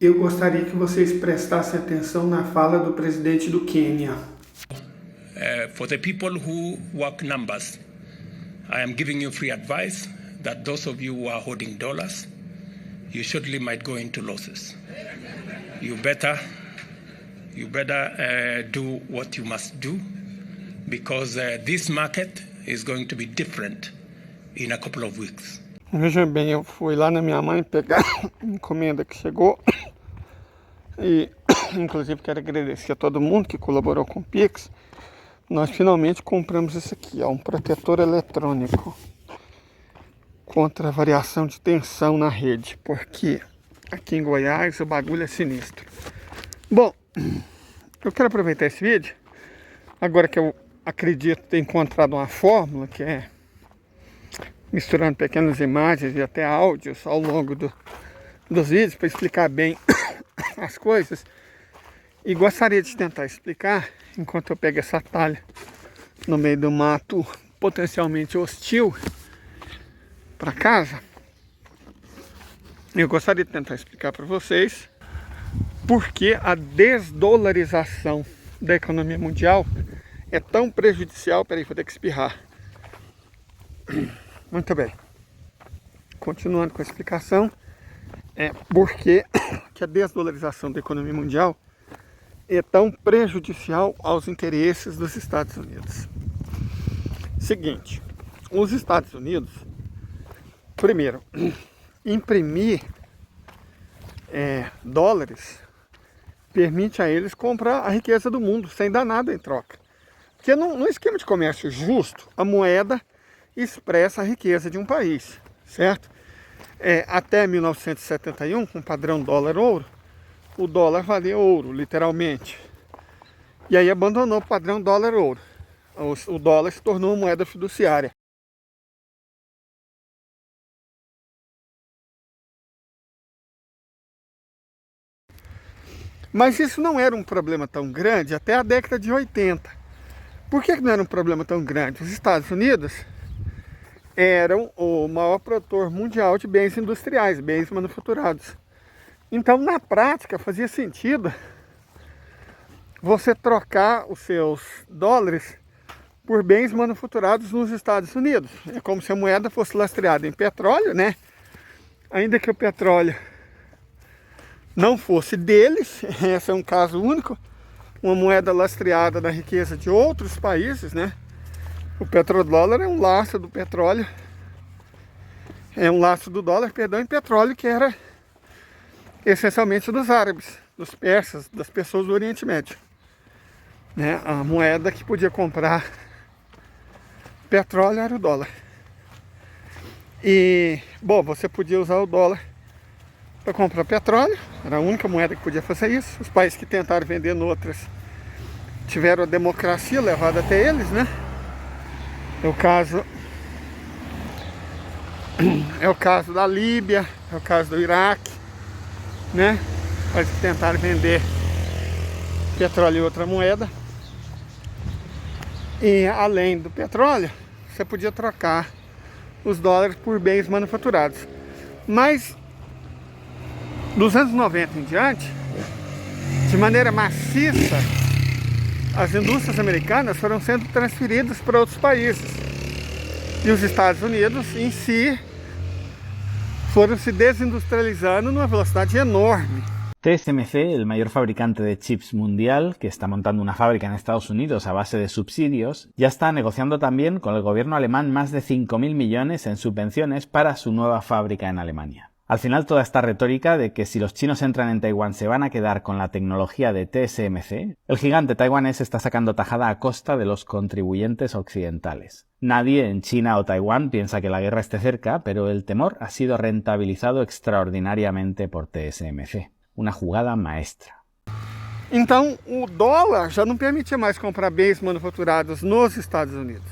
Eu gostaria que vocês prestassem atenção na fala do presidente do Quênia. For the people who work numbers, I am giving you free advice that those of you who are holding dollars, you surely might go into losses. You better do what you must do, because this market is going to be different in a couple of weeks. Veja bem, eu fui lá na minha mãe pegar a encomenda que chegou e inclusive quero agradecer a todo mundo que colaborou com o Pix. Nós finalmente compramos esse aqui, um protetor eletrônico contra a variação de tensão na rede, porque aqui em Goiás o bagulho é sinistro. Bom, eu quero aproveitar esse vídeo, agora que eu acredito ter encontrado uma fórmula que é misturando pequenas imagens e até áudios ao longo dos vídeos para explicar bem as coisas. E gostaria de tentar explicar, enquanto eu pego essa talha no meio do mato potencialmente hostil para casa, eu gostaria de tentar explicar para vocês por que a desdolarização da economia mundial é tão prejudicial. Peraí, vou ter que espirrar. Muito bem. Continuando com a explicação, por que a desdolarização da economia mundial é tão prejudicial aos interesses dos Estados Unidos. Seguinte, os Estados Unidos, primeiro, imprimir dólares permite a eles comprar a riqueza do mundo sem dar nada em troca. Porque no esquema de comércio justo, a moeda expressa a riqueza de um país, certo? Até 1971, com o padrão dólar-ouro, o dólar valia ouro, literalmente. E aí abandonou o padrão dólar-ouro. O dólar se tornou uma moeda fiduciária. Mas isso não era um problema tão grande até a década de 80. Por que não era um problema tão grande? Os Estados Unidos eram o maior produtor mundial de bens industriais, bens manufaturados. Então, na prática, fazia sentido você trocar os seus dólares por bens manufaturados nos Estados Unidos. É como se a moeda fosse lastreada em petróleo, né? Ainda que o petróleo não fosse deles, esse é um caso único, uma moeda lastreada na riqueza de outros países, né? O petrodólar é um lastro do petróleo, em petróleo, que era essencialmente dos árabes, dos persas, das pessoas do Oriente Médio, né? A moeda que podia comprar petróleo era o dólar. E, bom, você podia usar o dólar para comprar petróleo, era a única moeda que podia fazer isso. Os países que tentaram vender noutras tiveram a democracia levada até eles, né? É o caso da Líbia, é o caso do Iraque, né? Países que tentaram vender petróleo e outra moeda. E além do petróleo, você podia trocar os dólares por bens manufaturados. Mas dos anos 90 em diante, de maneira maciça, as indústrias americanas foram sendo transferidas para outros países. E os Estados Unidos, em si, foram se desindustrializando numa velocidade enorme. TSMC, el mayor fabricante de chips mundial, que está montando una fábrica en Estados Unidos a base de subsidios, ya está negociando también con el gobierno alemán más de 5.000 millones en subvenciones para su nueva fábrica en Alemania. Al final, toda esta retórica de que si los chinos entran en Taiwán se van a quedar con la tecnología de TSMC, el gigante taiwanés está sacando tajada a costa de los contribuyentes occidentales. Nadie en China o Taiwán piensa que la guerra esté cerca, pero el temor ha sido rentabilizado extraordinariamente por TSMC. Una jugada maestra. Então, o dólar já não permitia mais comprar bens manufaturados nos Estados Unidos,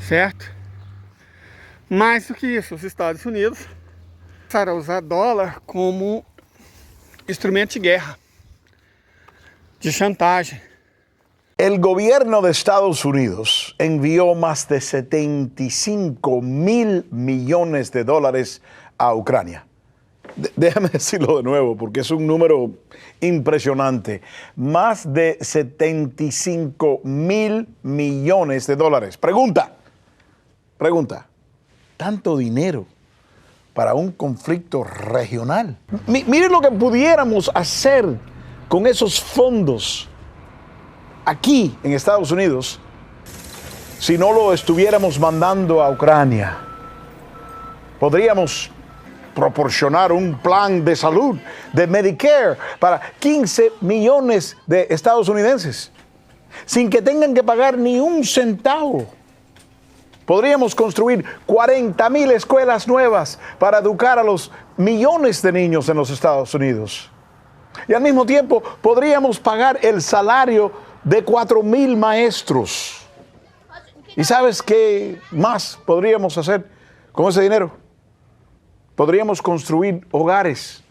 certo? Mais do que isso, os Estados Unidos começaram a usar dólar como instrumento de guerra, de chantagem. El gobierno de Estados Unidos envió más de 75.000 millones de dólares a Ucrania. Déjame decirlo de nuevo porque es un número impresionante. Más de 75,000 millones de dólares. Pregunta. ¿Tanto dinero para un conflicto regional? Miren lo que pudiéramos hacer con esos fondos aquí en Estados Unidos si no lo estuviéramos mandando a Ucrania. Podríamos proporcionar un plan de salud de Medicare para 15 millones de estadounidenses sin que tengan que pagar ni un centavo. Podríamos construir 40,000 escuelas nuevas para educar a los millones de niños en los Estados Unidos. Y al mismo tiempo podríamos pagar el salario de 4,000 maestros. ¿Y sabes qué más podríamos hacer con ese dinero? Podríamos construir hogares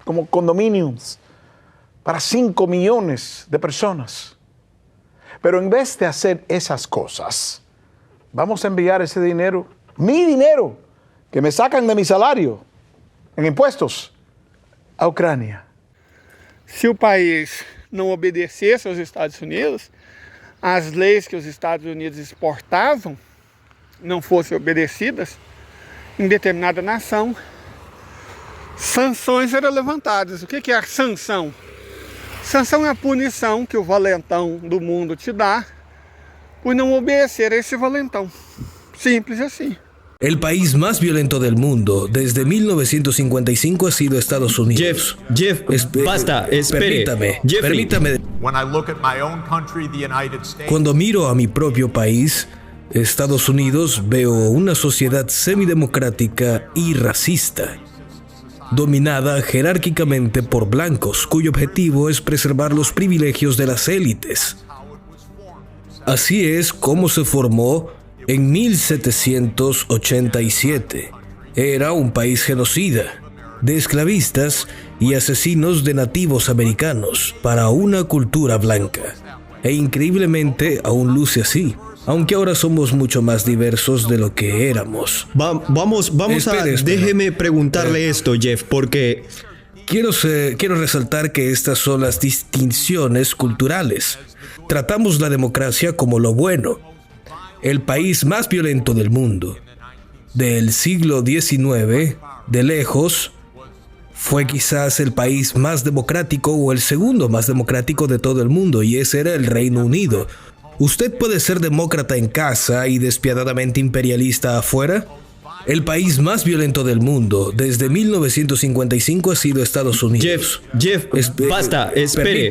como condominios para 5 millones de personas. Pero en vez de hacer esas cosas, vamos a enviar ese dinero, mi dinero, que me sacan de mi salario en impuestos, a Ucrânia. Se o país não obedecesse aos Estados Unidos, as leis que os Estados Unidos exportavam não fossem obedecidas, em determinada nação, sanções eram levantadas. O que é a sanção? Sanção é a punição que o valentão do mundo te dá por não obedecer a ese valentão. Simples así. El país más violento del mundo desde 1955 ha sido Estados Unidos. Jeff, basta, espere. Permítame. Cuando miro a mi propio país, Estados Unidos, veo una sociedad semidemocrática y racista, dominada jerárquicamente por blancos, cuyo objetivo es preservar los privilegios de las élites. Así es como se formó en 1787. Era un país genocida, de esclavistas y asesinos de nativos americanos para una cultura blanca. E increíblemente aún luce así, aunque ahora somos mucho más diversos de lo que éramos. Espere. Déjeme preguntarle esto, Jeff, porque Quiero resaltar que estas son las distinciones culturales. Tratamos la democracia como lo bueno. El país más violento del mundo, del siglo XIX, de lejos, fue quizás el país más democrático o el segundo más democrático de todo el mundo, y ese era el Reino Unido. ¿Usted puede ser demócrata en casa y despiadadamente imperialista afuera? El país más violento del mundo desde 1955 ha sido Estados Unidos. Jeff, basta, espere.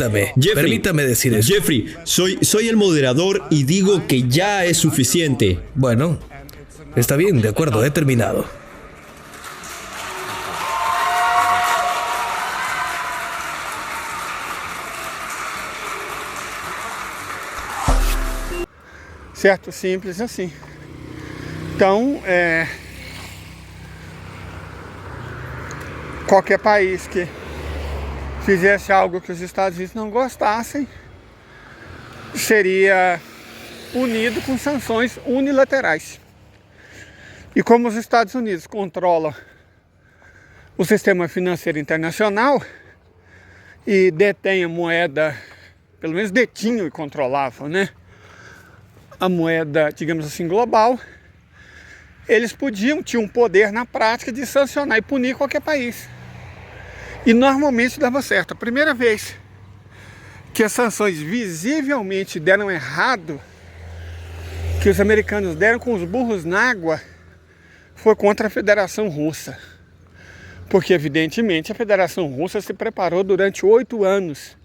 Permítame decir eso. Jeffrey, soy el moderador y digo que ya es suficiente. Bueno, está bien, de acuerdo, he terminado. Certo? Simples assim. Então, qualquer país que fizesse algo que os Estados Unidos não gostassem seria punido com sanções unilaterais. E como os Estados Unidos controlam o sistema financeiro internacional e detém a moeda, pelo menos detinham e controlavam, né? A moeda, digamos assim, global, eles tinham poder na prática de sancionar e punir qualquer país. E normalmente dava certo. A primeira vez que as sanções visivelmente deram errado, que os americanos deram com os burros na água, foi contra a Federação Russa. Porque, evidentemente, a Federação Russa se preparou durante 8 anos.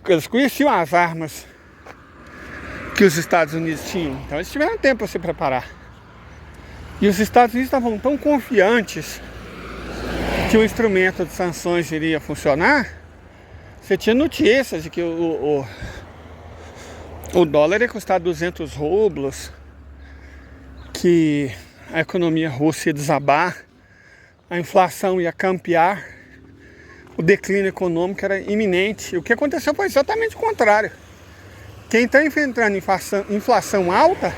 Eles conheciam as armas que os Estados Unidos tinham. Então eles tiveram tempo para se preparar. E os Estados Unidos estavam tão confiantes que o instrumento de sanções iria funcionar. Você tinha notícias de que o dólar ia custar 200 rublos, que a economia russa ia desabar, a inflação ia campear, o declínio econômico era iminente. E o que aconteceu foi exatamente o contrário. Quem está enfrentando inflação alta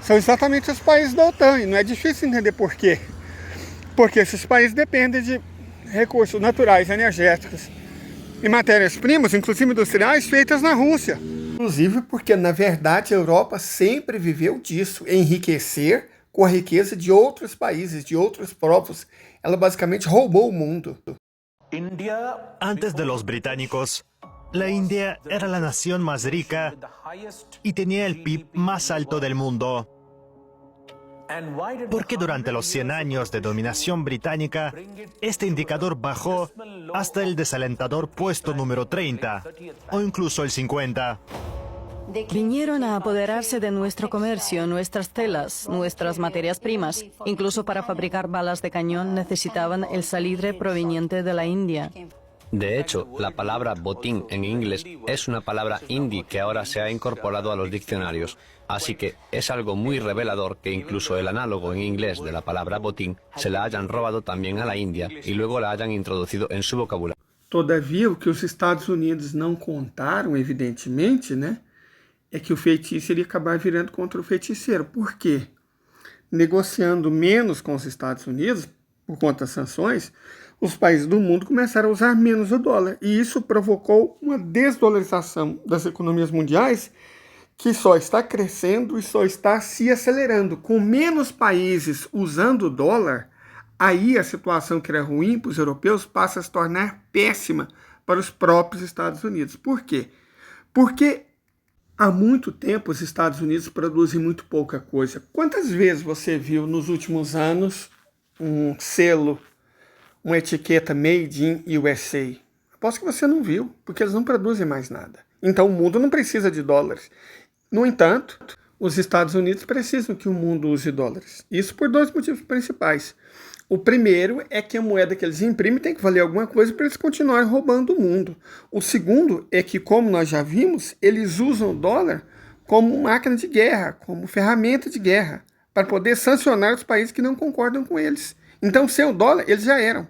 são exatamente os países da OTAN. E não é difícil entender por quê. Porque esses países dependem de recursos naturais, energéticos e matérias-primas, inclusive industriais, feitas na Rússia. Inclusive porque, na verdade, a Europa sempre viveu disso, enriquecer com a riqueza de outros países, de outros povos. Ela basicamente roubou o mundo. Antes de los británicos, la India era la nación más rica y tenía el PIB más alto del mundo. Porque durante los 100 años de dominación británica, este indicador bajó hasta el desalentador puesto número 30, o incluso el 50. Vinieron a apoderarse de nuestro comercio, nuestras telas, nuestras materias primas. Incluso para fabricar balas de cañón necesitaban el salitre proveniente de la India. De hecho, la palabra botín en inglés es una palabra hindi que ahora se ha incorporado a los diccionarios. Así que es algo muy revelador que incluso el análogo en inglés de la palabra botín se la hayan robado también a la India y luego la hayan introducido en su vocabulario. Todavia, o que os Estados Unidos não contaram, evidentemente, né, é que o feitiço iria acabar virando contra o feiticeiro. Por quê? Negociando menos com os Estados Unidos, por conta das sanções, os países do mundo começaram a usar menos o dólar. E isso provocou uma desdolarização das economias mundiais que só está crescendo e só está se acelerando. Com menos países usando o dólar, aí a situação que era ruim para os europeus passa a se tornar péssima para os próprios Estados Unidos. Por quê? Porque há muito tempo os Estados Unidos produzem muito pouca coisa. Quantas vezes você viu nos últimos anos um selo, uma etiqueta Made in USA? Aposto que você não viu, porque eles não produzem mais nada. Então o mundo não precisa de dólares. No entanto, os Estados Unidos precisam que o mundo use dólares. Isso por dois motivos principais. O primeiro é que a moeda que eles imprimem tem que valer alguma coisa para eles continuarem roubando o mundo. O segundo é que, como nós já vimos, eles usam o dólar como máquina de guerra, como ferramenta de guerra, para poder sancionar os países que não concordam com eles. Então, sem o dólar, eles já eram.